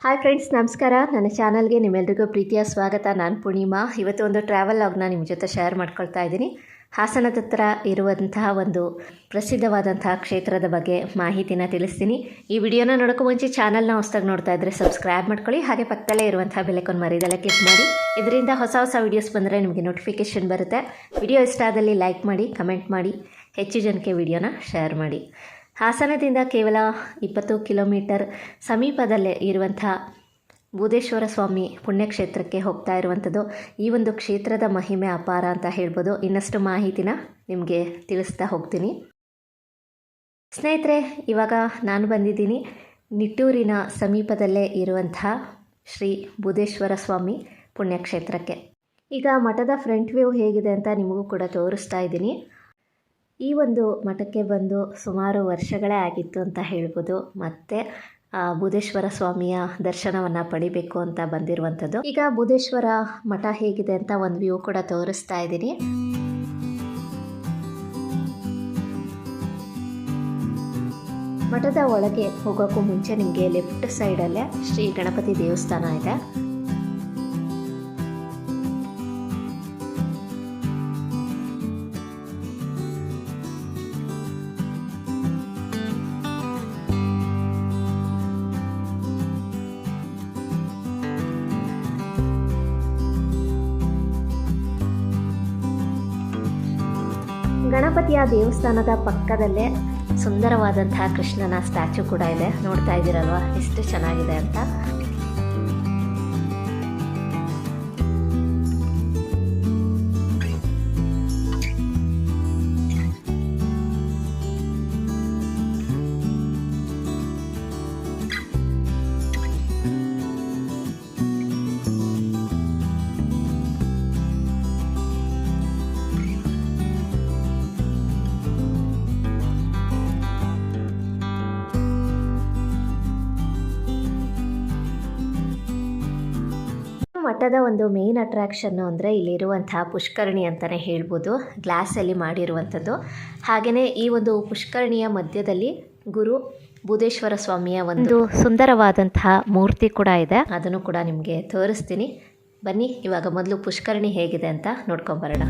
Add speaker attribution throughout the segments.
Speaker 1: Hi friends, ನಮಸ್ಕಾರ. ನನ್ನ ಚಾನಲ್ಗೆ ನಿಮ್ಮೆಲ್ಲರಿಗೂ ಪ್ರೀತಿಯ ಸ್ವಾಗತ. ನಾನು ಪೂರ್ಣಿಮಾ. ಇವತ್ತು ಒಂದು ಟ್ರಾವೆಲ್ ಲಾಗ್ನ ನಿಮ್ಮ ಜೊತೆ ಶೇರ್ ಮಾಡ್ಕೊಳ್ತಾ ಇದ್ದೀನಿ. ಹಾಸನದ ಹತ್ರ ಇರುವಂತಹ ಒಂದು ಪ್ರಸಿದ್ಧವಾದಂತಹ ಕ್ಷೇತ್ರದ ಬಗ್ಗೆ ಮಾಹಿತಿನ ತಿಳಿಸ್ತೀನಿ. ಈ ವಿಡಿಯೋನ ನೋಡೋಕ್ಕೂ ಮುಂಚೆ ಚಾನಲ್ನ ಹೊಸದಾಗಿ ನೋಡ್ತಾ ಇದ್ದರೆ ಸಬ್ಸ್ಕ್ರೈಬ್ ಮಾಡ್ಕೊಳ್ಳಿ. ಹಾಗೆ ಪಕ್ಕದಲ್ಲೇ ಇರುವಂತಹ ಬೆಲೈಕಾನ್ ಮರಿದಲ್ಲೇ ಕ್ಲಿಕ್ ಮಾಡಿ. ಇದರಿಂದ ಹೊಸ ಹೊಸ ವೀಡಿಯೋಸ್ ಬಂದರೆ ನಿಮಗೆ ನೋಟಿಫಿಕೇಷನ್ ಬರುತ್ತೆ. ವಿಡಿಯೋ ಇಷ್ಟ ಆದಲ್ಲಿ ಲೈಕ್ ಮಾಡಿ, ಕಮೆಂಟ್ ಮಾಡಿ, ಹೆಚ್ಚು ಜನಕ್ಕೆ ವಿಡಿಯೋನ ಶೇರ್ ಮಾಡಿ. ಹಾಸನದಿಂದ ಕೇವಲ 20 ಕಿಲೋಮೀಟರ್ ಸಮೀಪದಲ್ಲೇ ಇರುವಂಥ ಬೂದೇಶ್ವರ ಸ್ವಾಮಿ ಪುಣ್ಯಕ್ಷೇತ್ರಕ್ಕೆ ಹೋಗ್ತಾ ಇರುವಂಥದ್ದು. ಈ ಒಂದು ಕ್ಷೇತ್ರದ ಮಹಿಮೆ ಅಪಾರ ಅಂತ ಹೇಳ್ಬೋದು. ಇನ್ನಷ್ಟು ಮಾಹಿತಿನ ನಿಮಗೆ ತಿಳಿಸ್ತಾ ಹೋಗ್ತೀನಿ. ಸ್ನೇಹಿತರೆ, ಇವಾಗ ನಾನು ಬಂದಿದ್ದೀನಿ ನಿಟ್ಟೂರಿನ ಸಮೀಪದಲ್ಲೇ ಇರುವಂಥ ಶ್ರೀ ಬೂದೇಶ್ವರ ಸ್ವಾಮಿ ಪುಣ್ಯಕ್ಷೇತ್ರಕ್ಕೆ. ಈಗ ಮಠದ ಫ್ರಂಟ್ ವ್ಯೂ ಹೇಗಿದೆ ಅಂತ ನಿಮಗೂ ಕೂಡ ತೋರಿಸ್ತಾ ಇದ್ದೀನಿ. ಈ ಒಂದು ಮಠಕ್ಕೆ ಬಂದು ಸುಮಾರು ವರ್ಷಗಳೇ ಆಗಿತ್ತು ಅಂತ ಹೇಳ್ಬೋದು. ಮತ್ತು ಬೂದೇಶ್ವರ ಸ್ವಾಮಿಯ ದರ್ಶನವನ್ನು ಪಡಿಬೇಕು ಅಂತ ಬಂದಿರುವಂಥದ್ದು. ಈಗ ಬೂದೇಶ್ವರ ಮಠ ಹೇಗಿದೆ ಅಂತ ಒಂದು ವ್ಯೂ ಕೂಡ ತೋರಿಸ್ತಾ ಇದ್ದೀನಿ. ಮಠದ ಒಳಗೆ ಹೋಗೋಕ್ಕೂ ಮುಂಚೆ ನಿಮಗೆ ಲೆಫ್ಟ್ ಸೈಡಲ್ಲೇ ಶ್ರೀ ಗಣಪತಿ ದೇವಸ್ಥಾನ ಇದೆ. ಗಣಪತಿಯ ದೇವಸ್ಥಾನದ ಪಕ್ಕದಲ್ಲೇ ಸುಂದರವಾದಂತಹ ಕೃಷ್ಣನ ಸ್ಟ್ಯಾಚು ಕೂಡ ಇದೆ. ನೋಡ್ತಾ ಇದ್ದೀರಲ್ವಾ ಎಷ್ಟು ಚೆನ್ನಾಗಿದೆ ಅಂತ. ಮಠದ ಒಂದು ಮೇನ್ ಅಟ್ರಾಕ್ಷನ್ನು ಅಂದರೆ ಇಲ್ಲಿರುವಂತಹ ಪುಷ್ಕರಣಿ ಅಂತಲೇ ಹೇಳ್ಬೋದು. ಗ್ಲಾಸಲ್ಲಿ ಮಾಡಿರುವಂಥದ್ದು. ಹಾಗೆಯೇ ಈ ಒಂದು ಪುಷ್ಕರಣಿಯ ಮಧ್ಯದಲ್ಲಿ ಗುರು ಬೂದೇಶ್ವರ ಸ್ವಾಮಿಯ ಒಂದು ಸುಂದರವಾದಂತಹ ಮೂರ್ತಿ ಕೂಡ ಇದೆ. ಅದನ್ನು ಕೂಡ ನಿಮಗೆ ತೋರಿಸ್ತೀನಿ. ಬನ್ನಿ, ಇವಾಗ ಮೊದಲು ಪುಷ್ಕರಣಿ ಹೇಗಿದೆ ಅಂತ ನೋಡ್ಕೊಂಬರೋಣ.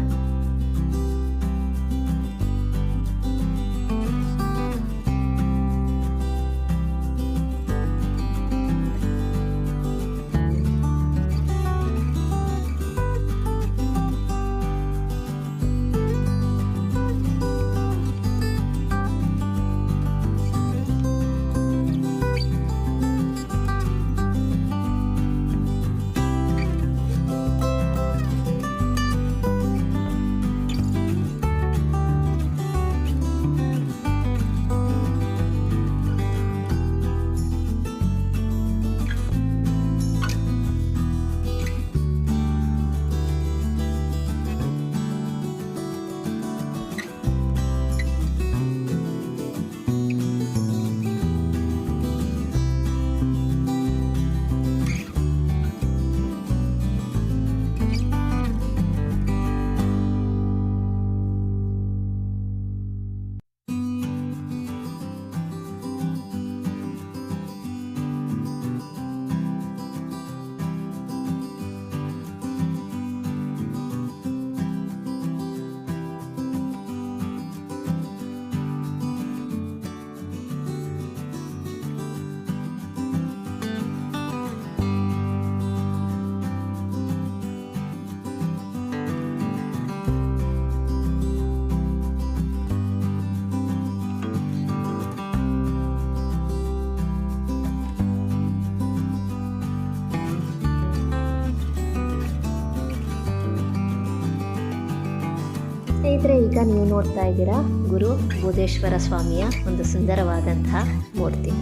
Speaker 1: ಸ್ನೇಹಿತರೆ, ಈಗ ನೀವು ನೋಡ್ತಾ ಇದ್ದೀರಾ ಗುರು ಬೂದೇಶ್ವರ ಸ್ವಾಮಿಯ ಒಂದು ಸುಂದರವಾದಂತಹ ಮೂರ್ತಿ.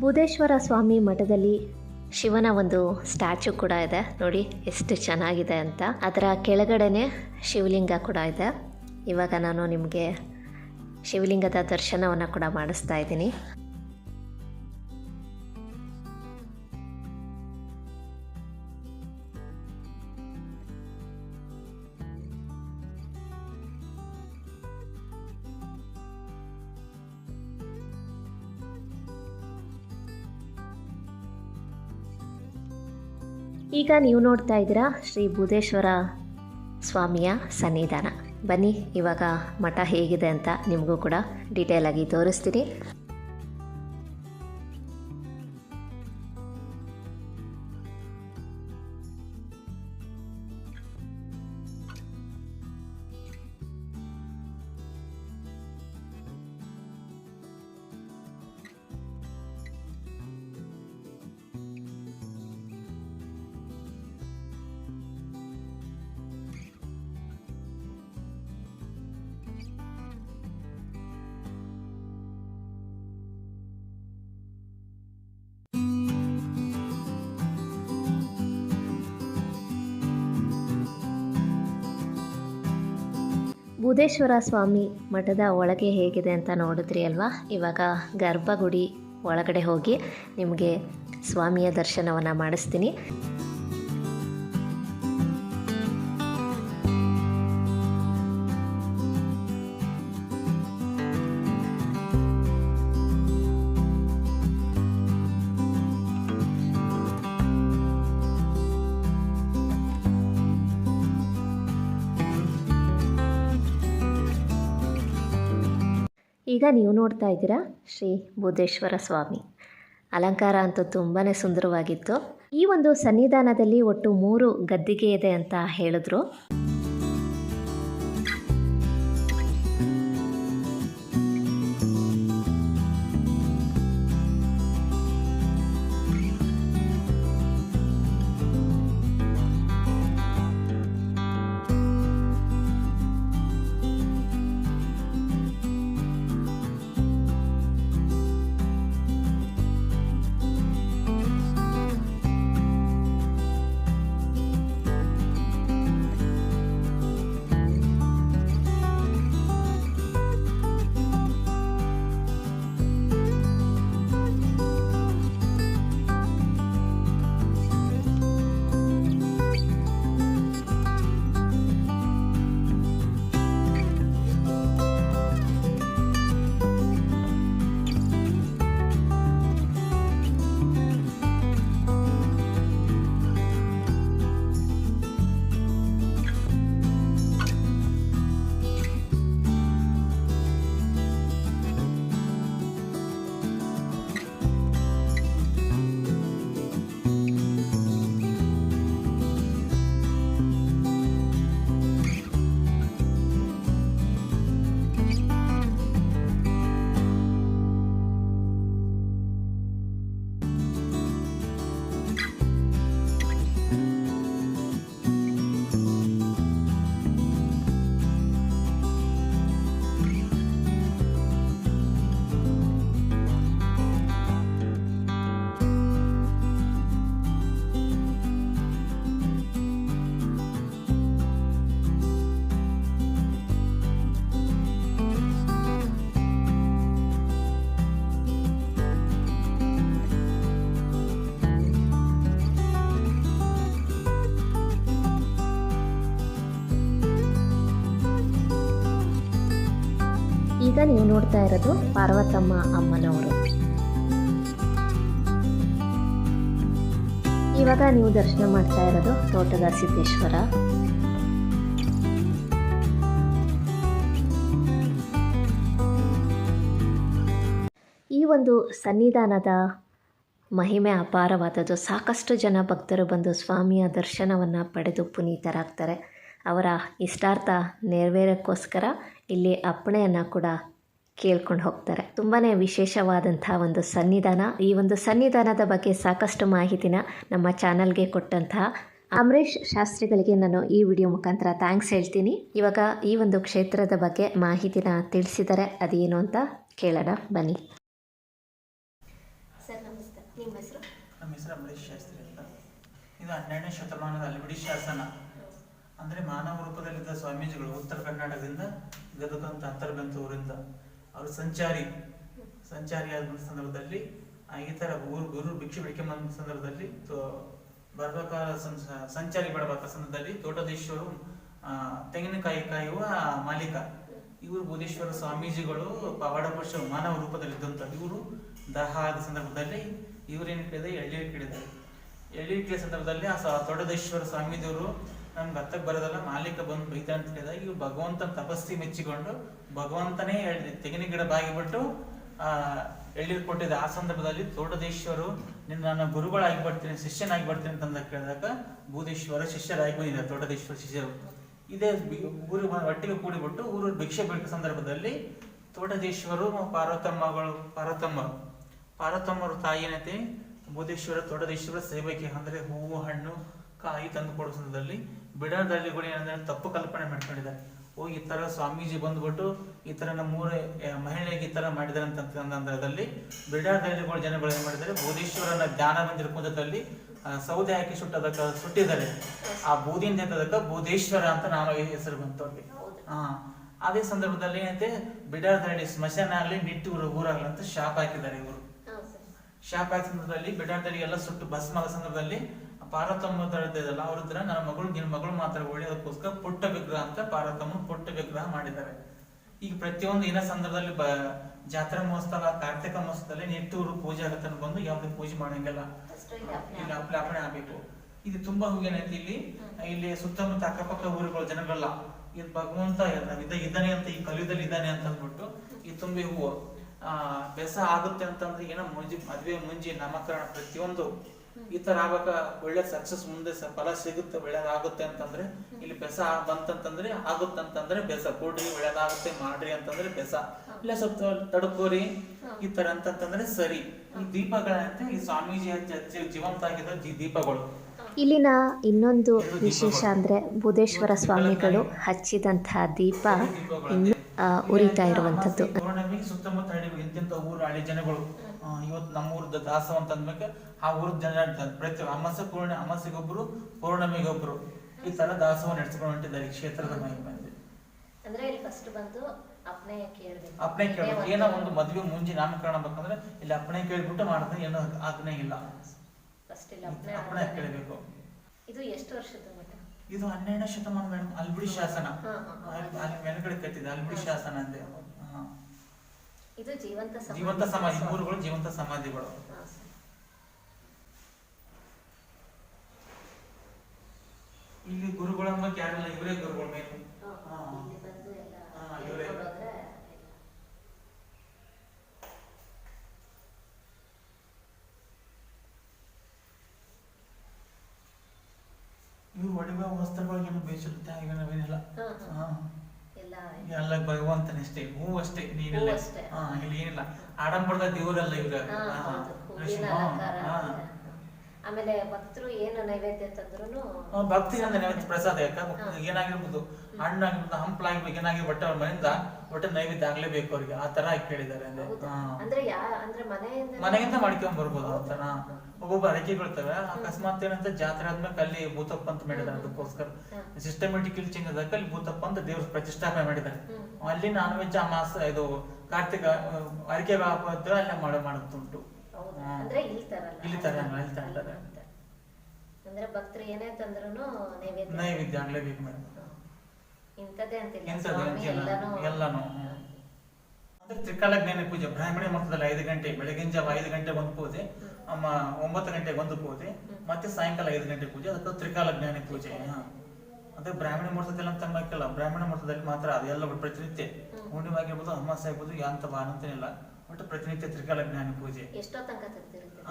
Speaker 1: ಬೂದೇಶ್ವರ ಸ್ವಾಮಿ ಮಠದಲ್ಲಿ ಶಿವನ ಒಂದು ಸ್ಟ್ಯಾಚು ಕೂಡ ಇದೆ. ನೋಡಿ ಎಷ್ಟು ಚೆನ್ನಾಗಿದೆ ಅಂತ. ಅದರ ಕೆಳಗಡೆನೆ ಶಿವಲಿಂಗ ಕೂಡ ಇದೆ. ಇವಾಗ ನಾನು ನಿಮಗೆ ಶಿವಲಿಂಗದ ದರ್ಶನವನ್ನು ಕೂಡ ಮಾಡಿಸ್ತಾ ಇದ್ದೀನಿ. ಈಗ ನೀವು ನೋಡ್ತಾ ಇದ್ದೀರಾ ಶ್ರೀ ಬೂದೇಶ್ವರ ಸ್ವಾಮಿಯ ಸನ್ನಿಧಾನ. ಬನ್ನಿ ಇವಾಗ ಮಠ ಹೇಗಿದೆ ಅಂತ ನಿಮಗೂ ಕೂಡ ಡೀಟೇಲ್ ಆಗಿ ತೋರಿಸ್ತೀನಿ. ಬೂದೇಶ್ವರ ಸ್ವಾಮಿ ಮಠದ ಒಳಗೆ ಹೇಗಿದೆ ಅಂತ ನೋಡಿದ್ರಿ ಅಲ್ವಾ. ಇವಾಗ ಗರ್ಭಗುಡಿ ಒಳಗಡೆ ಹೋಗಿ ನಿಮಗೆ ಸ್ವಾಮಿಯ ದರ್ಶನವನ್ನು ಮಾಡಿಸ್ತೀನಿ. ಈಗ ನೀವು ನೋಡ್ತಾ ಇದ್ದೀರಾ ಶ್ರೀ ಬೂದೇಶ್ವರ ಸ್ವಾಮಿ. ಅಲಂಕಾರ ಅಂತೂ ತುಂಬಾ ಸುಂದರವಾಗಿತ್ತು. ಈ ಒಂದು ಸನ್ನಿಧಾನದಲ್ಲಿ ಒಟ್ಟು 3 ಗದ್ದಿಗೆ ಇದೆ ಅಂತ ಹೇಳಿದ್ರು. ಈಗ ನೀವು ನೋಡ್ತಾ ಇರೋದು ಪಾರ್ವತಮ್ಮ ಅಮ್ಮನವರು. ಇವಾಗ ನೀವು ದರ್ಶನ ಮಾಡ್ತಾ ಇರೋದು ತೋಟದ ಸಿದ್ದೇಶ್ವರ. ಈ ಒಂದು ಸನ್ನಿಧಾನದ ಮಹಿಮೆ ಅಪಾರವಾದದ್ದು. ಸಾಕಷ್ಟು ಜನ ಭಕ್ತರು ಬಂದು ಸ್ವಾಮಿಯ ದರ್ಶನವನ್ನು ಪಡೆದು ಪುನೀತರಾಗ್ತಾರೆ. ಅವರ ಇಷ್ಟಾರ್ಥ ನೆರವೇರೋಕ್ಕೋಸ್ಕರ ಇಲ್ಲಿ ಅಪ್ಪಣೆಯನ್ನು ಕೂಡ ಕೇಳ್ಕೊಂಡು ಹೋಗ್ತಾರೆ. ತುಂಬಾ ವಿಶೇಷವಾದಂಥ ಒಂದು ಸನ್ನಿಧಾನ. ಈ ಒಂದು ಸನ್ನಿಧಾನದ ಬಗ್ಗೆ ಸಾಕಷ್ಟು ಮಾಹಿತಿನ ನಮ್ಮ ಚಾನಲ್ಗೆ ಕೊಟ್ಟಂತಹ ಅಮರೇಶ್ ಶಾಸ್ತ್ರಿಗಳಿಗೆ ನಾನು ಈ ವಿಡಿಯೋ ಮುಖಾಂತರ ಥ್ಯಾಂಕ್ಸ್ ಹೇಳ್ತೀನಿ. ಇವಾಗ ಈ ಒಂದು ಕ್ಷೇತ್ರದ ಬಗ್ಗೆ ಮಾಹಿತಿನ ತಿಳಿಸಿದ್ದಾರೆ, ಅದೇನು ಅಂತ ಕೇಳೋಣ ಬನ್ನಿ. ಸರ್ ನಮಸ್ತೆ, ನಿಮ್ಮ ಹೆಸರು?
Speaker 2: ನಮ್ಮ ಹೆಸರು ಅಮರೇಶ್ ಶಾಸ್ತ್ರಿ ಅಂತ. ಇದು 12ನೇ ಶತಮಾನದ ಹಲ್ಮಿಡಿ ಶಾಸನ. ಅಂದರೆ ಮಾನವ ರೂಪದಲ್ಲಿದ್ದ ಸ್ವಾಮೀಜಿಗಳು ಉತ್ತರ ಕರ್ನಾಟಕದಿಂದ ಗದಗ ಅಂತ ಅಂತರ್ಬಂತೂರಿಂದ ಅವರು ಸಂಚಾರಿಯಾದ ಸಂದರ್ಭದಲ್ಲಿ ಈ ಥರ ಗುರು ಭಿಕ್ಷೆ ಬಿಡಿಕೆ ಬಂದ ಸಂದರ್ಭದಲ್ಲಿ ಬರ್ಬೇಕಾದ ಸಂಚಾರಿ ಬಡಬೇಕಾದ ಸಂದರ್ಭದಲ್ಲಿ ತೋಟದೇಶ್ವರು ತೆಂಗಿನಕಾಯಿ ಕಾಯುವ ಮಾಲೀಕ ಇವರು ಬೂದೇಶ್ವರ ಸ್ವಾಮೀಜಿಗಳು ಪವಾಡ ಪುರುಷ ಮಾನವ ರೂಪದಲ್ಲಿದ್ದಂಥ ಇವರು ದಾಹ ಆದ ಸಂದರ್ಭದಲ್ಲಿ ಇವರೇನು ಕೇಳಿದೆ, ಎಳ್ನೀರು ಕೇಳಿದ್ದಾರೆ. ಎಳ್ಳಿಟ್ಟಿಯ ಸಂದರ್ಭದಲ್ಲಿ ಆ ತೋಟದೇಶ್ವರ ಸ್ವಾಮಿದೇವರು ನಮ್ಗೆ ಹತ್ತಕ್ಕೆ ಬರೋದಲ್ಲ, ಮಾಲೀಕ ಬಂದು ಬೈತ ಅಂತ ಹೇಳಿದಾಗ ಇವ್ರು ಭಗವಂತನ ತಪಸ್ಸಿ ಮೆಚ್ಚಿಕೊಂಡು ಭಗವಂತನೇ ತೆಂಗಿನ ಗಿಡ ಬಾಗಿಬಿಟ್ಟು ಎಳ್ನೀರು ಕೊಟ್ಟಿದ್ದ. ಆ ಸಂದರ್ಭದಲ್ಲಿ ತೋಟದೇಶ್ವರು ನಾನು ಗುರುಗಳಾಗಿ ಬರ್ತೀನಿ, ಶಿಷ್ಯನಾಗಿ ಬರ್ತೀನಿ ಅಂತ ಕೇಳಿದಾಗ ಭೂದೇಶ್ವರ ಶಿಷ್ಯರಾಗಿ ಬಂದಿದ್ದಾರೆ. ತೋಟದೇಶ್ವರ ಶಿಷ್ಯರು ಇದೇ ಊರು ಒಟ್ಟಿಗೆ ಕೂಡಿಬಿಟ್ಟು ಊರು ಭಿಕ್ಷೆ ಬೇಡ ಸಂದರ್ಭದಲ್ಲಿ ತೋಟದೇಶ್ವರು ಪಾರ್ವತಮ್ಮರು ತಾಯಿನತೆ ಭೂದೇಶ್ವರ ತೋಟದೇಶ್ವರ ಸೇವೆಗೆ ಅಂದ್ರೆ ಹೂವು ಹಣ್ಣು ಕಾಯಿ ತಂದು ಕೊಡೋ ಸಂದರ್ಭದಲ್ಲಿ ಬಿಡಾರದಳ್ಳಿಗಳು ಏನಂದ್ರೆ ತಪ್ಪು ಕಲ್ಪನೆ ಮಾಡ್ಕೊಂಡಿದ್ದಾರೆ. ಈ ತರ ಸ್ವಾಮೀಜಿ ಬಂದ್ಬಿಟ್ಟು ಈ ತರ ನಮ್ಮೂರ ಮಹಿಳೆಗೆ ಈ ತರ ಮಾಡಿದಾರೆ ಅಂತ ಸಂದರ್ಭದಲ್ಲಿ ಬಿಡಾರದಳ್ಳಿಗಳ ಜನಗಳು ಏನ್ ಮಾಡಿದ್ದಾರೆ, ಭೂದೇಶ್ವರನ ಧ್ಯಾನ ಮಂದಿರ ಕುಂದದಲ್ಲಿ ಸೌದೆ ಹಾಕಿ ಸುಟ್ಟಿದ್ದಾರೆ. ಆ ಬೂದಿಯಿಂದ ಎತ್ತದಕ್ಕ ಭೂದೇಶ್ವರ ಅಂತ ನಾವಾಗಿ ಹೆಸರು ಬಂತು ಅವ್ರಿಗೆ. ಅದೇ ಸಂದರ್ಭದಲ್ಲಿ ಏನಂತೆ ಬಿಡಾರದಳ್ಳಿ ಸ್ಮಶಾನ ಆಗ್ಲಿ ನಿಟ್ಟೂರು ಊರಾಗ್ಲಿ ಅಂತ ಶಾಪ್ ಹಾಕಿದ್ದಾರೆ ಇವರು. ಶಾಪ್ ಹಾಕಿದ ಸಂದರ್ಭದಲ್ಲಿ ಬಿಡಾರದಳ್ಳಿ ಎಲ್ಲ ಸುಟ್ಟು ಭಸ್ಮ ಆದ ಸಂದರ್ಭದಲ್ಲಿ ಪಾರ್ವತಮ್ಮ ಇದಲ್ಲ ಅವ್ರದ್ರ ನನ್ನ ಮಗಳು ನಿನ್ನ ಮಗಳು ಮಾತ್ರ ಒಳ್ಳೆಯದಕ್ಕೋಸ್ಕರ ಪುಟ್ಟ ವಿಗ್ರಹ ಅಂತ ಪಾರ್ವತಮ್ಮ ಪುಟ್ಟ ವಿಗ್ರಹ ಮಾಡಿದ್ದಾರೆ. ಈಗ ಪ್ರತಿಯೊಂದು ಏನ ಸಂದರ್ಭದಲ್ಲಿ ಜಾತ್ರಾ ಮಹೋತ್ಸವ ಕಾರ್ತಿಕ ಮಹೋತ್ಸವದಲ್ಲಿ ನಿಟ್ಟೂರು ಪೂಜೆ ಆಗತ್ತೆ ಬಂದು ಯಾವುದೇ ಪೂಜೆ ಮಾಡಂಗಿಲ್ಲ, ಇಲ್ಲಿ ಅಪ್ಲಾಪಣೆ ಆಗ್ಬೇಕು. ಇದು ತುಂಬಾ ಏನೈತಿ ಇಲ್ಲಿ ಸುತ್ತಮುತ್ತ ಅಕ್ಕಪಕ್ಕ ಊರುಗಳ ಜನಗಳೆಲ್ಲ ಇದು ಭಗವಂತ ಇದ್ದಾನೆ ಅಂತ, ಈ ಕಲಿಯುಗದಲ್ಲಿ ಇದ್ದಾನೆ ಅಂತ ಅಂದ್ಬಿಟ್ಟು ಈ ತುಂಬಿ ಹೂವು ಬೆಸ ಆಗುತ್ತೆ ಅಂತಂದ್ರೆ ಏನೋ ಮದ್ವೆ ಮುಂಜಿ ನಾಮಕರಣ ಪ್ರತಿಯೊಂದು ಈ ತರ ಆವಾಗ ಒಳ್ಳೆ ಸಕ್ಸಸ್ ಮುಂದೆ ಫಲ ಸಿಗುತ್ತೆ, ಒಳ್ಳೇದಾಗುತ್ತೆ ಅಂತಂದ್ರೆ ಇಲ್ಲಿ ಬೆಸ ಬಂತಂತಂದ್ರೆ ಆಗುತ್ತಂತಂದ್ರೆ ಬೆಸ ಕೊಡ್ರಿ, ಒಳ್ಳೇದಾಗುತ್ತೆ ಮಾಡ್ರಿ ಅಂತಂದ್ರೆ ಬೆಸ, ಇಲ್ಲ ಸ್ವಲ್ಪ ತಡ್ಕೋರಿ ಈ ತರ ಅಂತಂತಂದ್ರೆ ಸರಿ. ಈ ದೀಪಗಳಂತೆ ಈ ಸ್ವಾಮೀಜಿ ಜೀವಂತ ಆಗಿದ್ದ ದೀಪಗಳು.
Speaker 1: ಇಲ್ಲಿನ ಇನ್ನೊಂದು ವಿಶೇಷ ಅಂದ್ರೆ ಬುಧೇಶ್ವರ ಸ್ವಾಮಿಗಳು ಹಚ್ಚಿದಂತಹ ದೀಪ ಇನ್ನು ಉರಿತಾ ಇರುವಂತದ್ದು.
Speaker 2: ಪೌರ್ಣಮಿಗೆ ಸುತ್ತಮುತ್ತ ಹಳ್ಳಿ ಎಂತೆಂತ ಊರು ಹಳ್ಳಿ ಜನಗಳು ಇವತ್ತು ನಮ್ಮೂರದ ದಾಸವ ಅಂತ ಅಂದ್ಮೇಲೆ ಆ ಊರದ ಜನ ಪ್ರತಿ ಅಮಾಸೆಗೊಬ್ರು ಪೌರ್ಣಮಿಗೊಬ್ರು ಈ ತರ ದಾಸವ ನಡೆಸ್ಕೊಂಡು ಹೊಂಟಿದ್ದಾರೆ ಈ ಕ್ಷೇತ್ರದ ಮಹಿಮೆ.
Speaker 3: ಅಂದ್ರೆ ಇಲ್ಲಿ ಫಸ್ಟ್ ಬಂದು ಅಪ್ಪಣೆ
Speaker 2: ಕೇಳ್ಬೇಕು. ಏನೋ ಒಂದು ಮದುವೆ ಮುಂಜಿ ನಾಮಕರಣ ಬೇಕಂದ್ರೆ ಇಲ್ಲಿ ಅಪ್ಪಣೆ ಕೇಳ್ಬಿಟ್ಟು ಮಾಡಿದ್ರೆ ಏನೋ ಆಜ್ಞೆ ಇಲ್ಲ, ಅಪ್ಪಣೆ ಕೇಳಬೇಕು.
Speaker 3: ಇದು ಎಷ್ಟು ವರ್ಷದ ಮಠ?
Speaker 2: ಇದು 12ನೇ ಶತಮಾನ ಮೇಡಮ್. ಅಲ್ಬಿಡಿ ಶಾಸನ ಅಲ್ಲಿ ಮೇಲ್ಗಡೆ ಕಟ್ಟಿದೆ ಅಲ್ಬಿಡಿ ಶಾಸನ ಅಂತೆ.
Speaker 3: ಇದು
Speaker 2: ಜೀವಂತ ಸಮಾಧಿ, ಮೂರುಗಳು ಜೀವಂತ ಸಮಾಧಿಗಳು. ಇಲ್ಲಿ ಗುರುಗಳ ಬಗ್ಗೆ ಯಾರಿಲ್ಲ, ಇವರೇ ಗುರುಗಳ ಮೇಲೆ. ಇವರೇ ಇವ್ರು ಒಡವೆ ವಸ್ತ್ರಗಳಿಗೆ ಏನು ಬೇಯಿಸಿರುತ್ತೆ ಏನಿಲ್ಲ, ಎಲ್ಲ ಭಗವಂತನಷ್ಟೇ, ಹೂ ಅಷ್ಟೇ, ನೀನೆಲ್ಲ ಇಲ್ಲಿ ಏನಿಲ್ಲ ಆಡಂಬರದ ದೇವರಲ್ಲ ಇವ್ರ.
Speaker 3: ಆಮೇಲೆ ಭಕ್ತರು ಏನು ನೈವೇದ್ಯ ತಂದ್ರು
Speaker 2: ಭಕ್ತಿ ನೈವೇದ್ಯ ಪ್ರಸಾದ ಏನಾಗಿರ್ಬೋದು, ಹಣ್ಣಾಗಿರ್ಬೋದು, ಹಂಪ್ಲಾಗಿರ್ಬೇಕು, ಏನಾಗಿ ಒಟ್ಟ ಮನೆಯಿಂದ ಒಟ್ಟ ನೈವೇದ್ಯ ಆಗ್ಲೇಬೇಕು ಅವ್ರಿಗೆ, ಆ ತರ ಕೇಳಿದ್ದಾರೆ. ಮನೆಯಿಂದ ಮಾಡ್ಕೊಂಡ್ ಬರ್ಬೋದು ಆ ತರ. ಒಬ್ಬೊಬ್ಬ ಅರಕೆಗಳಿರ್ತವೆ, ಅಕಸ್ಮಾತ್ ಏನಂತ ಜಾತ್ರೆ ಆದ್ಮೇಲೆ ಅಲ್ಲಿ ಭೂತಪ್ಪ ಅಂತ ಮಾಡಿದಾರೆ. ಅದಕ್ಕೋಸ್ಕರ ಸಿಸ್ಟಮೆಟಿಕಲ್ ಚೇಂಜ್ ಅದಕ್ಕೆ ಅಲ್ಲಿ ಭೂತಪ್ಪ ಅಂತ ದೇವ್ರ ಪ್ರತಿಷ್ಠಾಪನೆ ಮಾಡಿದ್ದಾರೆ. ಅಲ್ಲಿ ನಾನ್ ವೆಜ್ ಅಮಾಸ ಇದು ಕಾರ್ತಿಕ ಅರಕೆಗಳು ಹಾಕೋದ್ರೆ ಅಲ್ಲೇ ಮಾಡುತ್ತುಂಟು. ಇಲ್ಲಿ ತರ
Speaker 3: ಅಂದ್ರೆ ಭಕ್ತರು ಏನೇ ತಂದ್ರೂ
Speaker 2: ನೈವೇದ್ಯ ಆಗ್ಲೇಬೇಕು ಮೇಡಮ್.
Speaker 3: ಇಂಥದ್ದೇ ಅಂತಿಲ್ಲ,
Speaker 2: ಎಲ್ಲಾನು ಅಂದ್ರೆ ತ್ರಿಕಾಲ ಜ್ಞಾನ ಪೂಜೆ ಬ್ರಾಹ್ಮಣ ಮುಹೂರ್ತದಲ್ಲಿ 5 ಗಂಟೆ, ಬೆಳಗಿನ ಜಾವ 5 ಗಂಟೆಗೆ ಒಂದು ಪೂಜೆ, 9 ಗಂಟೆಗೆ ಒಂದು ಪೂಜೆ, ಮತ್ತೆ ಸಾಯಂಕಾಲ 5 ಗಂಟೆ ಪೂಜೆ. ಅದಕ್ಕೆ ತ್ರಿಕಾಲ ಜ್ಞಾನ ಪೂಜೆ. ಅಂದ್ರೆ ಬ್ರಾಹ್ಮಣ ಮುಹೂರ್ತದಲ್ಲಿ ಅಂತ ಅನ್ನೋಕ್ಕಿಲ್ಲ, ಬ್ರಾಹ್ಮಣ ಮುಹೂರ್ತದಲ್ಲಿ ಮಾತ್ರ ಅದೆಲ್ಲ ಪ್ರತಿನಿತ್ಯ ಹುಣ್ಣಿಮೆ ಆಗಿರ್ಬೋದು, ಅಮಾಸೆ ಆಗ್ಬೋದು, ಯಾಂತ ಅಂತೇನಿಲ್ಲ, ಒಟ್ಟು ಪ್ರತಿನಿತ್ಯ ತ್ರಿಕಾಲ ಜ್ಞಾನ ಪೂಜೆ.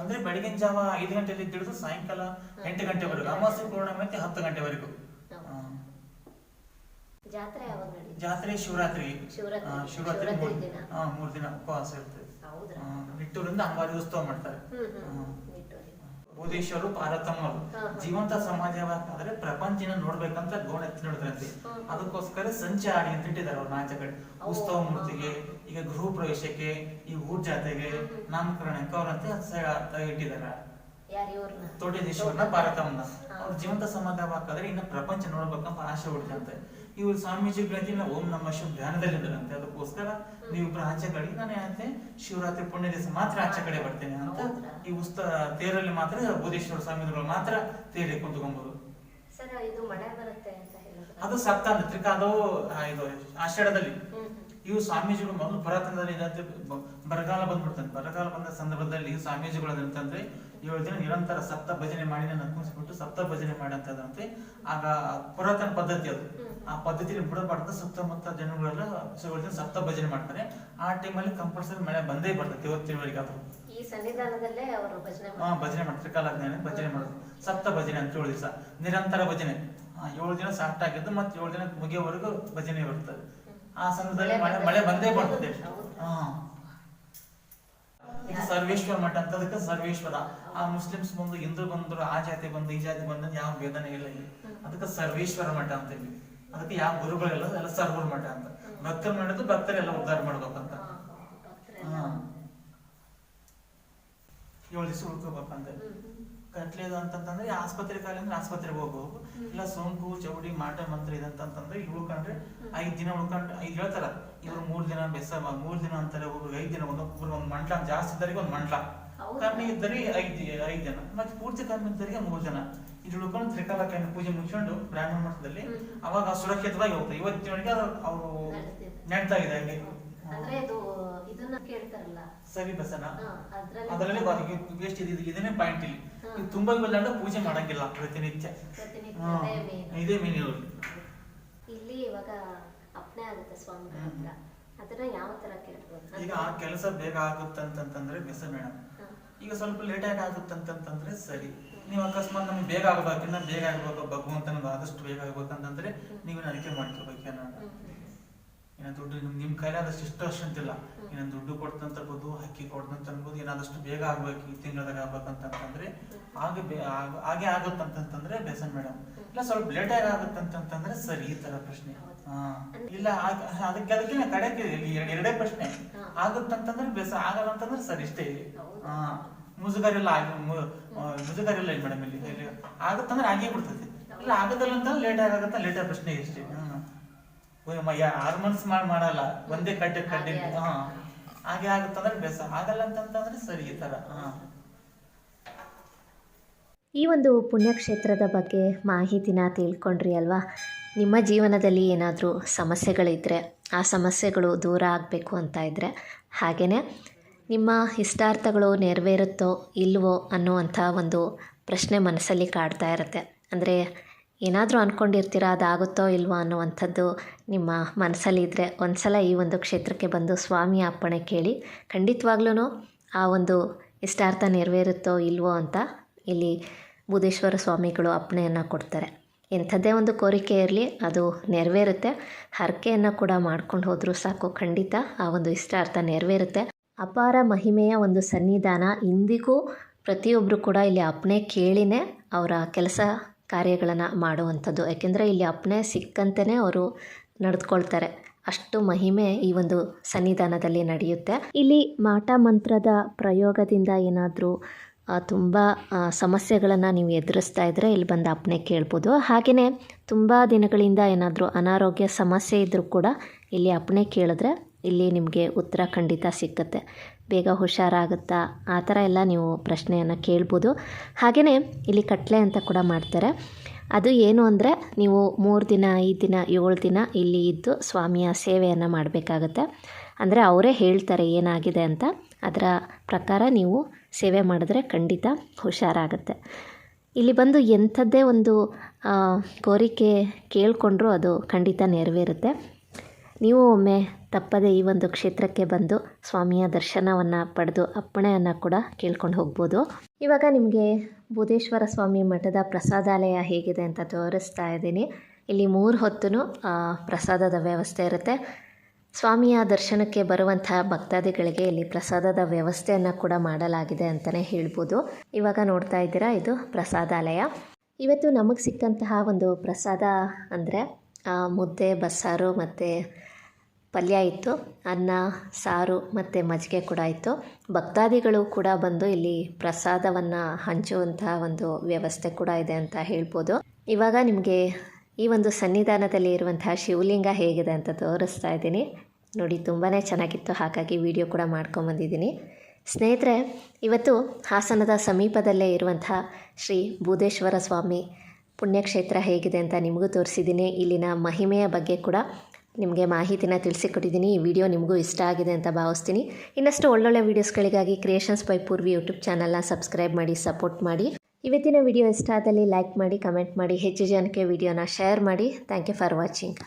Speaker 2: ಅಂದ್ರೆ ಬೆಳಗಿನ ಜಾವ 5 ಗಂಟೆಯಲ್ಲಿ ಹಿಡಿದು ಸಾಯಂಕಾಲ 8 ಗಂಟೆವರೆಗೂ, ಅಮಾವಾಸ್ಯೆ ಪೂರ್ಣಿಮೆ 10 ಗಂಟೆವರೆಗೂ. ಜಾತ್ರೆ ಶಿವರಾತ್ರಿ 3 ದಿನ ಉಪವಾಸ ಇರ್ತದೆ. ನಿಟ್ಟೂರಿಂದ ಅಂಬಾರಿ ಉತ್ಸವ ಮಾಡ್ತಾರೆ. ಭೂದೇಶ್ವರು ಪಾರ್ವತಮ್ಮರು ಜೀವಂತ ಸಮಾಜವಾದ್ರೆ ಪ್ರಪಂಚನ ನೋಡ್ಬೇಕಂತ ಗೋಣ ಎತ್ತಿ ನೋಡಿದ್ರಂತೆ. ಅದಕ್ಕೋಸ್ಕರ ಸಂಚಾರಿ ಅಂತ ಇಟ್ಟಿದ್ದಾರೆ ಅವ್ರ ನಾಚ ಕಡೆ. ಉತ್ಸವ ಮೂರ್ತಿಗೆ, ಈಗ ಗೃಹ ಪ್ರವೇಶಕ್ಕೆ, ಈ ಊರ್ ಜಾತ್ರೆಗೆ, ನಾಮಕರಣಕ್ಕೆ ಅವ್ರಂತೆ ಇಟ್ಟಿದ್ದಾರೆ. ತೋಟೇಶ್ವರನ ಪಾರ್ವತಮ್ಮನ ಅವ್ರ ಜೀವಂತ ಸಮಾಜವಾದ್ರೆ ಇನ್ನು ಪ್ರಪಂಚ ನೋಡ್ಬೇಕಂತ ಆಸೆ ಹುಡುಗಂತೆ. ಇವ್ರು ಸ್ವಾಮೀಜಿಗಳಂತೆ ಓಂ ನಮ ಶಿವ ಧ್ಯಾನದಲ್ಲಿ ಇದ್ದಾರಂತೆ. ಅದಕ್ಕೋಸ್ಕರ ನೀವು ಆಚೆ ಕಡೆ ನಾನು ಏನಂತೆ ಶಿವರಾತ್ರಿ ಪುಣ್ಯ ದಿವಸ ಮಾತ್ರ ಆಚೆ ಕಡೆ ಬರ್ತೇನೆ ಅಂತ. ಈ ತೇರಲ್ಲಿ ಮಾತ್ರ ಬುಧೇಶ್ವರ ಸ್ವಾಮಿಗಳು ಮಾತ್ರ ತೇರಿ ಕುಂತ್ಕೊಂಬೋದು. ಅದು ಸಪ್ತಾಂತ ತ್ರಿಕಾಲ ಇದು ಆಷಾಢದಲ್ಲಿ. ಇವು ಸ್ವಾಮೀಜಿಗಳು ಮೊದಲು ಪುರಾತನದಲ್ಲಿ ಇದಂತೆ ಬರಗಾಲ ಬಂದ್ಬಿಡ್ತಂತೆ. ಬರಗಾಲ ಬಂದ ಸಂದರ್ಭದಲ್ಲಿ ಸ್ವಾಮೀಜಿಗಳು ಅಂತಂದ್ರೆ 7 ದಿನ ನಿರಂತರ ಸಪ್ತ ಭಜನೆ ಮಾಡಿ ನನ್ನ ಕೂರಿಸ್ಬಿಟ್ಟು ಸಪ್ತ ಭಜನೆ ಮಾಡಂತದಂತೆ. ಆಗ ಪುರಾತನ ಪದ್ಧತಿ ಅದು. ಆ ಪದ್ಧತಿಯಲ್ಲಿ ಬಿಡಬಾರ್ದು, ಸುತ್ತಮುತ್ತ ಜನಗಳೆಲ್ಲ 7 ದಿನ ಸಪ್ತ ಭಜನೆ ಮಾಡ್ತಾರೆ. ಆ ಟೈಮಲ್ಲಿ ಕಂಪಲ್ಸರಿ ಮಳೆ ಬಂದೇ ಬರ್ತದೆ. ದೇವರ ತಿಳುವಳಿಕೆ ಅದು
Speaker 3: ಈ ಸನ್ನಿಧಾನದಲ್ಲೇ ಅವರು ಭಜನೆ
Speaker 2: ಭಜನೆ ಮಾಡ್ತಾರೆ. ತ್ರಿಕಾಲಜ್ಞಾನ ಭಜನೆ ಮಾಡೋದು ಸಪ್ತ ಭಜನೆ ಅಂತ 7 ದಿವಸ ನಿರಂತರ ಭಜನೆ. 7 ದಿನ ಸ್ಟಾರ್ಟ್ ಆಗಿದ್ದು ಮತ್ತೆ 7 ದಿನ ಮುಗಿಯೋವರೆಗೂ ಭಜನೆ ಬರ್ತದೆ. ಆ ಸಮಯದಲ್ಲಿ ಮಳೆ ಬಂದೇ ಬರ್ತದೆ. ಇದು ಸರ್ವೇಶ್ವರ ಮಠ ಅಂತ. ಅದಕ್ಕೆ ಸರ್ವೇಶ್ವರ. ಆ ಮುಸ್ಲಿಮ್ಸ್ ಬಂದು ಹಿಂದೂ ಬಂದ್ರು, ಆ ಜಾತಿ ಬಂದು ಈ ಜಾತಿ ಬಂದು ಯಾವ ಭೇದನೆ ಇಲ್ಲ ಇಲ್ಲಿ. ಅದಕ್ಕೆ ಸರ್ವೇಶ್ವರ ಮಠ ಅಂತ ಹೇಳಿ. ಅದಕ್ಕೆ ಯಾವ ಗುರುಗಳೆಲ್ಲ ಎಲ್ಲ ಸರ್ವರ್ ಮಠ ಅಂತ. ಭಕ್ತರು ಮಾಡಿದ್ದು ಭಕ್ತರೆಲ್ಲ ಉದ್ಧಾರ ಮಾಡ್ಬೇಕಂತ. 7 ದಿವಸ ಉಳ್ಕೋಬೇಕಂತ. ಕಟ್ಲೇದು ಅಂತಂದ್ರೆ ಆಸ್ಪತ್ರೆ ಕಾಲ ಅಂದ್ರೆ ಆಸ್ಪತ್ರೆಗೆ ಹೋಗ್ಬೇಕು. ಇಲ್ಲ ಸೋಂಕು ಚೌಡಿ ಮಾಟ ಮಂತ್ರ ಇದಂತಂದ್ರೆ ಇಲ್ಲಿ ಉಳ್ಕೊಂಡ್ರೆ 5 ದಿನ ಉಳ್ಕೊಂಡ್ರೆ 5 ಹೇಳ್ತಾರ. ಇವ್ರು 3 ದಿನ ಬೆಸ 3 ದಿನ ಅಂತಾರೆ, ಒಬ್ರು 5 ದಿನ, ಒಬ್ಬರು ಒಂದು ಮಂಟ್ಲ, ಜಾಸ್ತಿ ಇದ್ದರಿಗೆ ಒಂದು ಮಂಟ್ಲ, ಕಮ್ಮಿ ಇದ್ದರಿಗೆ 5 ದಿನ, ಮತ್ತೆ ಪೂರ್ತಿ ಕಮ್ಮಿ ಇದ್ದರಿಗೆ 3 ದಿನ ಇಲ್ಲಿ ಉಳ್ಕೊಂಡು ತ್ರಿಕಾಲಕ್ಕೆ ಪೂಜೆ ಮುಗಿಸ್ಕೊಂಡು ಬ್ರಾಹ್ಮಣ ಮಠದಲ್ಲಿ ಅವಾಗ ಸುರಕ್ಷಿತವಾಗಿ ಹೋಗ್ತಾರೆ. ಇವತ್ತಿನೊಳಗೆ ಅವರು ನಡ್ತಾ ಇದೆ ಹಂಗೆ.
Speaker 3: ಅಂದ್ರೆ ಇದು ಇದನ್ನ ಕೇಳ್ತಾರಲ್ಲ
Speaker 2: ಸರಿ ಬಸನ, ಅದರಲ್ಲಿ ವೇಸ್ಟ್ ಇದನ್ನೇ ಪಾಯಿಂಟ್ ಇಲ್ಲಿ. ಇದು ತುಂಬಾ ಇವೆಲ್ಲ ಪೂಜೆ ಮಾಡಂಗಿಲ್ಲ ಪ್ರತಿನಿತ್ಯ. ಇದೇ ಮೇನ್
Speaker 3: ಇಲ್ಲಿ ಇವಾಗ ಅಪ್ನೆ ಆಗುತ್ತೆ ಸ್ವಾಮಿಗಳ ಹತ್ರ. ಅದನ್ನ ಯಾವ ತರ ಕೇಳ್ಬೋದು?
Speaker 2: ಈಗ ಆ ಕೆಲಸ ಬೇಗ ಆಗುತ್ತಂತಂದ್ರೆ ಬೆಸ ಮೇಡಮ್. ಈಗ ಸ್ವಲ್ಪ ಲೇಟ್ ಆಗಿ ಆಗುತ್ತಂತಂದ್ರೆ ಸರಿ. ನೀವು ಅಕಸ್ಮಾತ್ ನಮ್ಗೆ ಬೇಗ ಆಗ್ಬೇಕು, ಇನ್ನ ಬೇಗ ಆಗ್ಬೇಕು, ಭಗವಂತನ ಆದಷ್ಟು ಬೇಗ ಆಗ್ಬೇಕಂತಂದ್ರೆ ನೀವೇನು ಅರಿಕೆ ಮಾಡ್ಕೋಬೇಕೇನೋ. ಏನ ದುಡ್ಡು ನಿಮ್ ಕೈಲಾದಷ್ಟು ಇಷ್ಟು ಅಷ್ಟು ಅಂತಿಲ್ಲ. ಏನ ದುಡ್ಡು ಕೊಡ್ತಂತ ಅನ್ಬೋದು, ಅಕ್ಕಿ ಕೊಡ್ತಂತ ಅನ್ಬೋದು. ಏನಾದಷ್ಟು ಬೇಗ ಆಗ್ಬೇಕು, ಈ ತಿಂಗಳದಾಗ ಆಗ್ಬೇಕಂತಂದ್ರೆ ಹಾಗೆ ಆಗುತ್ತಂತಂದ್ರೆ ಬೇಸನ್ ಮೇಡಮ್. ಇಲ್ಲ ಸ್ವಲ್ಪ ಲೇಟ್ ಆಗಿ ಆಗುತ್ತಂತಂದ್ರೆ ಸರಿ. ಈ ತರ ಪ್ರಶ್ನೆ ಇಲ್ಲ. ಅದಕ್ಕೆ ನಾ ಕಡೆಗೆ ಎರಡೇ ಪ್ರಶ್ನೆ. ಆಗುತ್ತಂತಂದ್ರೆ ಬೇಸ, ಆಗಲ್ಲ ಅಂತಂದ್ರೆ ಸರಿ, ಇಷ್ಟೇ ಇಲ್ಲಿ. ಮುಜುಗರಿಲ್ಲ ಮುಜುಗರಿಲ್ಲ ಮೇಡಮ್. ಇಲ್ಲಿ ಆಗುತ್ತಂದ್ರೆ ಆಗೇ ಬಿಡ್ತೈತಿ. ಇಲ್ಲ ಆಗೋದಲ್ಲ ಅಂತಂದ್ರೆ ಲೇಟ್ ಆಗುತ್ತ, ಲೇಟ್ ಆಗ ಪ್ರಶ್ನೆ ಇಷ್ಟೇ. 6 months ಮಾಡಲ್ಲ, ಒಂದೇ ಕಡ್ಡೆ ಹಾಗೆ ಆಗುತ್ತಂದ್ರೆ ಬೇಸ, ಆಗಲ್ಲ ಅಂತಂದ್ರೆ ಸರಿ. ಈ ತರ
Speaker 1: ಈ ಒಂದು ಪುಣ್ಯಕ್ಷೇತ್ರದ ಬಗ್ಗೆ ಮಾಹಿತಿನ ತಿಳ್ಕೊಂಡ್ರಿ ಅಲ್ವಾ? ನಿಮ್ಮ ಜೀವನದಲ್ಲಿ ಏನಾದರೂ ಸಮಸ್ಯೆಗಳಿದ್ದರೆ, ಆ ಸಮಸ್ಯೆಗಳು ದೂರ ಆಗಬೇಕು ಅಂತ ಇದ್ದರೆ, ಹಾಗೆಯೇ ನಿಮ್ಮ ಇಷ್ಟಾರ್ಥಗಳು ನೆರವೇರುತ್ತೋ ಇಲ್ವೋ ಅನ್ನುವಂಥ ಒಂದು ಪ್ರಶ್ನೆ ಮನಸ್ಸಲ್ಲಿ ಕಾಡ್ತಾ ಇರುತ್ತೆ. ಅಂದರೆ ಏನಾದರೂ ಅಂದ್ಕೊಂಡಿರ್ತೀರ, ಅದಾಗುತ್ತೋ ಇಲ್ವೋ ಅನ್ನುವಂಥದ್ದು ನಿಮ್ಮ ಮನಸ್ಸಲ್ಲಿದ್ದರೆ ಒಂದು ಸಲ ಈ ಒಂದು ಕ್ಷೇತ್ರಕ್ಕೆ ಬಂದು ಸ್ವಾಮಿಯ ಅಪ್ಪಣೆ ಕೇಳಿ. ಖಂಡಿತವಾಗ್ಲೂ ಆ ಒಂದು ಇಷ್ಟಾರ್ಥ ನೆರವೇರುತ್ತೋ ಇಲ್ವೋ ಅಂತ ಇಲ್ಲಿ ಬೂದೇಶ್ವರ ಸ್ವಾಮಿಗಳು ಅಪ್ಪಣೆಯನ್ನು ಕೊಡ್ತಾರೆ. ಎಂಥದ್ದೇ ಒಂದು ಕೋರಿಕೆ ಇರಲಿ, ಅದು ನೆರವೇರುತ್ತೆ. ಹರಕೆಯನ್ನು ಕೂಡ ಮಾಡ್ಕೊಂಡು ಹೋದರೂ ಸಾಕು, ಖಂಡಿತ ಆ ಒಂದು ಇಷ್ಟಾರ್ಥ ನೆರವೇರುತ್ತೆ. ಅಪಾರ ಮಹಿಮೆಯ ಒಂದು ಸನ್ನಿಧಾನ. ಇಂದಿಗೂ ಪ್ರತಿಯೊಬ್ಬರು ಕೂಡ ಇಲ್ಲಿ ಅಪ್ಪಣೆ ಕೇಳಿನೇ ಅವರ ಕೆಲಸ ಕಾರ್ಯಗಳನ್ನು ಮಾಡುವಂಥದ್ದು. ಯಾಕೆಂದರೆ ಇಲ್ಲಿ ಅಪ್ಪಣೆ ಸಿಕ್ಕಂತೆಯೇ ಅವರು ನಡೆದುಕೊಳ್ತಾರೆ. ಅಷ್ಟು ಮಹಿಮೆ ಈ ಒಂದು ಸನ್ನಿಧಾನದಲ್ಲಿ ನಡೆಯುತ್ತೆ. ಇಲ್ಲಿ ಮಾಟ ಮಂತ್ರದ ಪ್ರಯೋಗದಿಂದ ಏನಾದರೂ ತುಂಬ ಸಮಸ್ಯೆಗಳನ್ನು ನೀವು ಎದುರಿಸ್ತಾ ಇದ್ದರೆ ಇಲ್ಲಿ ಬಂದು ಅಪ್ಪಣೆ ಕೇಳ್ಬೋದು. ಹಾಗೆಯೇ ತುಂಬ ದಿನಗಳಿಂದ ಏನಾದರೂ ಅನಾರೋಗ್ಯ ಸಮಸ್ಯೆ ಇದ್ದರೂ ಕೂಡ ಇಲ್ಲಿ ಅಪ್ಪಣೆ ಕೇಳಿದ್ರೆ ಇಲ್ಲಿ ನಿಮಗೆ ಉತ್ತರ ಖಂಡಿತ ಸಿಕ್ಕತ್ತೆ. ಬೇಗ ಹುಷಾರಾಗುತ್ತಾ, ಆ ಥರ ಎಲ್ಲ ನೀವು ಪ್ರಶ್ನೆಯನ್ನು ಕೇಳ್ಬೋದು. ಹಾಗೆಯೇ ಇಲ್ಲಿ ಕಟ್ಲೆ ಅಂತ ಕೂಡ ಮಾಡ್ತಾರೆ. ಅದು ಏನು ಅಂದರೆ, ನೀವು 3 ದಿನ 5 ದಿನ 7 ದಿನ ಇಲ್ಲಿ ಇದ್ದು ಸ್ವಾಮಿಯ ಸೇವೆಯನ್ನು ಮಾಡಬೇಕಾಗತ್ತೆ. ಅಂದರೆ ಅವರೇ ಹೇಳ್ತಾರೆ ಏನಾಗಿದೆ ಅಂತ, ಅದರ ಪ್ರಕಾರ ನೀವು ಸೇವೆ ಮಾಡಿದ್ರೆ ಖಂಡಿತ ಹುಷಾರಾಗುತ್ತೆ. ಇಲ್ಲಿ ಬಂದು ಎಂಥದ್ದೇ ಒಂದು ಕೋರಿಕೆ ಕೇಳಿಕೊಂಡ್ರೂ ಅದು ಖಂಡಿತ ನೆರವೇರುತ್ತೆ. ನೀವು ಒಮ್ಮೆ ತಪ್ಪದೆ ಈ ಒಂದು ಕ್ಷೇತ್ರಕ್ಕೆ ಬಂದು ಸ್ವಾಮಿಯ ದರ್ಶನವನ್ನು ಪಡೆದು ಅಪ್ಪಣೆಯನ್ನು ಕೂಡ ಕೇಳ್ಕೊಂಡು ಹೋಗ್ಬೋದು. ಇವಾಗ ನಿಮಗೆ ಬೂದೇಶ್ವರ ಸ್ವಾಮಿ ಮಠದ ಪ್ರಸಾದಾಲಯ ಹೇಗಿದೆ ಅಂತ ತೋರಿಸ್ತಾ ಇದ್ದೀನಿ. ಇಲ್ಲಿ 3 ಹೊತ್ತೂ ಪ್ರಸಾದದ ವ್ಯವಸ್ಥೆ ಇರುತ್ತೆ. ಸ್ವಾಮಿಯ ದರ್ಶನಕ್ಕೆ ಬರುವಂತಹ ಭಕ್ತಾದಿಗಳಿಗೆ ಇಲ್ಲಿ ಪ್ರಸಾದದ ವ್ಯವಸ್ಥೆಯನ್ನು ಕೂಡ ಮಾಡಲಾಗಿದೆ ಅಂತಲೇ ಹೇಳ್ಬೋದು. ಇವಾಗ ನೋಡ್ತಾ ಇದ್ದೀರಾ, ಇದು ಪ್ರಸಾದಾಲಯ. ಇವತ್ತು ನಮಗೆ ಸಿಕ್ಕಂತಹ ಒಂದು ಪ್ರಸಾದ ಅಂದರೆ ಮುದ್ದೆ, ಬಸ್ಸಾರು ಮತ್ತು ಪಲ್ಯ ಇತ್ತು, ಅನ್ನ, ಸಾರು ಮತ್ತು ಮಜ್ಜಿಗೆ ಕೂಡ ಇತ್ತು. ಭಕ್ತಾದಿಗಳು ಕೂಡ ಬಂದು ಇಲ್ಲಿ ಪ್ರಸಾದವನ್ನು ಹಂಚುವಂತಹ ಒಂದು ವ್ಯವಸ್ಥೆ ಕೂಡ ಇದೆ ಅಂತ ಹೇಳ್ಬೋದು. ಇವಾಗ ನಿಮಗೆ ಈ ಒಂದು ಸನ್ನಿಧಾನದಲ್ಲಿ ಇರುವಂತಹ ಶಿವಲಿಂಗ ಹೇಗಿದೆ ಅಂತ ತೋರಿಸ್ತಾ ಇದ್ದೀನಿ ನೋಡಿ. ತುಂಬಾ ಚೆನ್ನಾಗಿತ್ತು, ಹಾಗಾಗಿ ವಿಡಿಯೋ ಕೂಡ ಮಾಡ್ಕೊಂಬಂದಿದ್ದೀನಿ. ಸ್ನೇಹಿತರೆ, ಇವತ್ತು ಹಾಸನದ ಸಮೀಪದಲ್ಲೇ ಇರುವಂತಹ ಶ್ರೀ ಬೂದೇಶ್ವರ ಸ್ವಾಮಿ ಪುಣ್ಯಕ್ಷೇತ್ರ ಹೇಗಿದೆ ಅಂತ ನಿಮಗೂ ತೋರಿಸಿದ್ದೀನಿ. ಇಲ್ಲಿನ ಮಹಿಮೆಯ ಬಗ್ಗೆ ಕೂಡ ನಿಮಗೆ ಮಾಹಿತಿನ ತಿಳಿಸಿಕೊಟ್ಟಿದ್ದೀನಿ. ಈ ವಿಡಿಯೋ ನಿಮಗೂ ಇಷ್ಟ ಆಗಿದೆ ಅಂತ ಭಾವಿಸ್ತೀನಿ. ಇನ್ನಷ್ಟು ಒಳ್ಳೊಳ್ಳೆ ವೀಡಿಯೋಸ್ಗಳಿಗಾಗಿ ಕ್ರಿಯೇಷನ್ಸ್ ಬೈ ಪೂರ್ವಿ ಯೂಟ್ಯೂಬ್ ಚಾನಲ್ನ ಸಬ್ಸ್ಕ್ರೈಬ್ ಮಾಡಿ, ಸಪೋರ್ಟ್ ಮಾಡಿ. ಇವತ್ತಿನ ವಿಡಿಯೋ ಇಷ್ಟ ಆದಲ್ಲಿ ಲೈಕ್ ಮಾಡಿ, ಕಮೆಂಟ್ ಮಾಡಿ, ಹೆಚ್ಚು ಜನಕ್ಕೆ ವಿಡಿಯೋನ ಶೇರ್ ಮಾಡಿ. Thank you for watching.